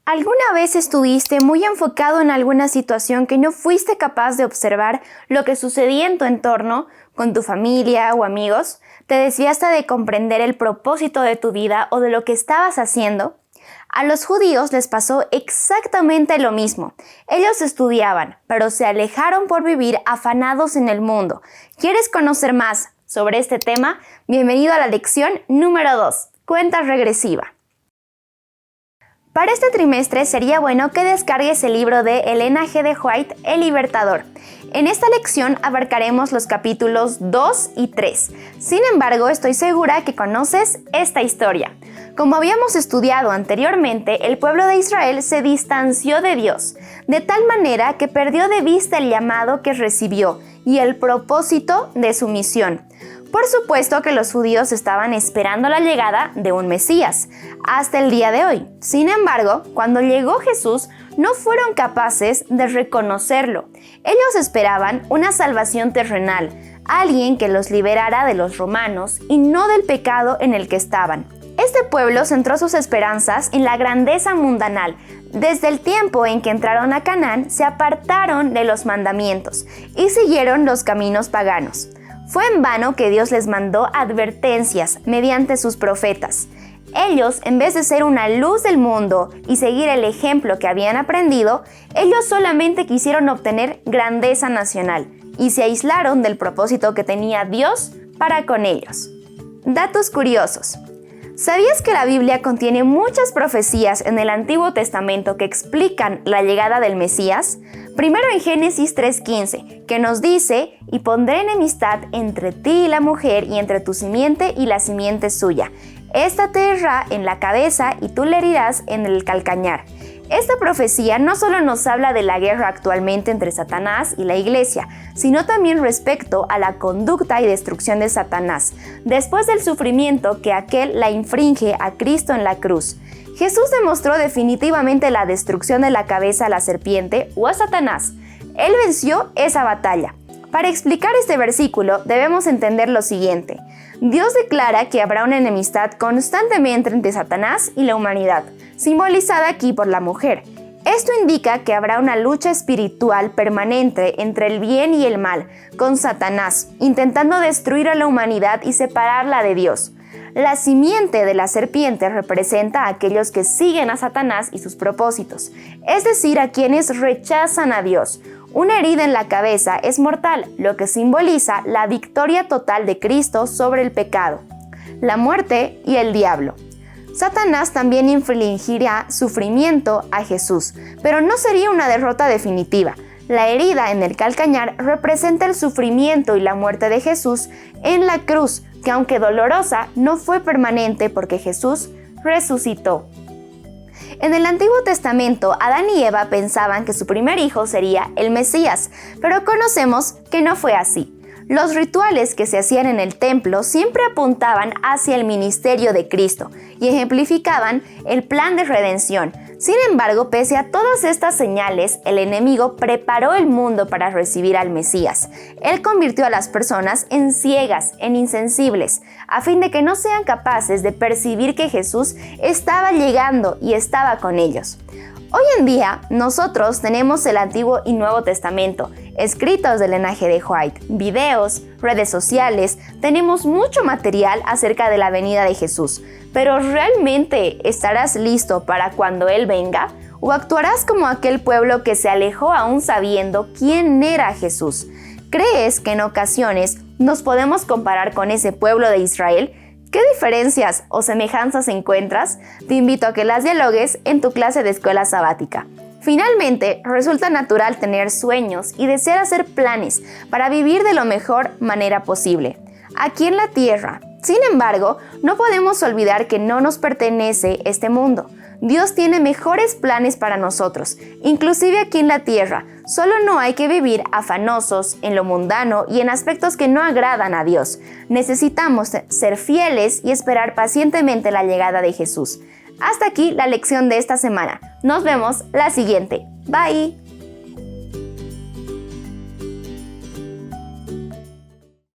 ¿Alguna vez estuviste muy enfocado en alguna situación que no fuiste capaz de observar lo que sucedía en tu entorno, con tu familia o amigos? ¿Te desviaste de comprender el propósito de tu vida o de lo que estabas haciendo? A los judíos les pasó exactamente lo mismo. Ellos estudiaban, pero se alejaron por vivir afanados en el mundo. ¿Quieres conocer más sobre este tema? Bienvenido a la lección número 2, cuenta regresiva. Para este trimestre sería bueno que descargues el libro de Elena G. de White, El Libertador. En esta lección abarcaremos los capítulos 2 y 3. Sin embargo, estoy segura que conoces esta historia. Como habíamos estudiado anteriormente, el pueblo de Israel se distanció de Dios, de tal manera que perdió de vista el llamado que recibió y el propósito de su misión. Por supuesto que los judíos estaban esperando la llegada de un Mesías, hasta el día de hoy. Sin embargo, cuando llegó Jesús, no fueron capaces de reconocerlo. Ellos esperaban una salvación terrenal, alguien que los liberara de los romanos y no del pecado en el que estaban. Este pueblo centró sus esperanzas en la grandeza mundanal. Desde el tiempo en que entraron a Canaán, se apartaron de los mandamientos y siguieron los caminos paganos. Fue en vano que Dios les mandó advertencias mediante sus profetas. Ellos, en vez de ser una luz del mundo y seguir el ejemplo que habían aprendido, ellos solamente quisieron obtener grandeza nacional y se aislaron del propósito que tenía Dios para con ellos. Datos curiosos. ¿Sabías que la Biblia contiene muchas profecías en el Antiguo Testamento que explican la llegada del Mesías? Primero en Génesis 3:15, que nos dice: «Y pondré enemistad entre ti y la mujer, y entre tu simiente y la simiente suya. Esta te herirá en la cabeza, y tú le herirás en el calcañar». Esta profecía no solo nos habla de la guerra actualmente entre Satanás y la Iglesia, sino también respecto a la conducta y destrucción de Satanás, después del sufrimiento que aquel la infringe a Cristo en la cruz. Jesús demostró definitivamente la destrucción de la cabeza a la serpiente o a Satanás. Él venció esa batalla. Para explicar este versículo debemos entender lo siguiente. Dios declara que habrá una enemistad constantemente entre Satanás y la humanidad, simbolizada aquí por la mujer. Esto indica que habrá una lucha espiritual permanente entre el bien y el mal, con Satanás, intentando destruir a la humanidad y separarla de Dios. La simiente de la serpiente representa a aquellos que siguen a Satanás y sus propósitos, es decir, a quienes rechazan a Dios. Una herida en la cabeza es mortal, lo que simboliza la victoria total de Cristo sobre el pecado, la muerte y el diablo. Satanás también infligirá sufrimiento a Jesús, pero no sería una derrota definitiva. La herida en el calcañar representa el sufrimiento y la muerte de Jesús en la cruz, que aunque dolorosa, no fue permanente porque Jesús resucitó. En el Antiguo Testamento, Adán y Eva pensaban que su primer hijo sería el Mesías, pero conocemos que no fue así. Los rituales que se hacían en el templo siempre apuntaban hacia el ministerio de Cristo y ejemplificaban el plan de redención. Sin embargo, pese a todas estas señales, el enemigo preparó el mundo para recibir al Mesías. Él convirtió a las personas en ciegas, en insensibles, a fin de que no sean capaces de percibir que Jesús estaba llegando y estaba con ellos. Hoy en día, nosotros tenemos el Antiguo y Nuevo Testamento, escritos del Elena G. de White, videos, redes sociales, tenemos mucho material acerca de la venida de Jesús. Pero ¿realmente estarás listo para cuando Él venga? ¿O actuarás como aquel pueblo que se alejó aún sabiendo quién era Jesús? ¿Crees que en ocasiones nos podemos comparar con ese pueblo de Israel? ¿Qué diferencias o semejanzas encuentras? Te invito a que las dialogues en tu clase de escuela sabática. Finalmente, resulta natural tener sueños y desear hacer planes para vivir de la mejor manera posible aquí en la tierra. Sin embargo, no podemos olvidar que no nos pertenece este mundo. Dios tiene mejores planes para nosotros, inclusive aquí en la tierra. Solo no hay que vivir afanosos en lo mundano y en aspectos que no agradan a Dios. Necesitamos ser fieles y esperar pacientemente la llegada de Jesús. Hasta aquí la lección de esta semana. Nos vemos la siguiente. Bye.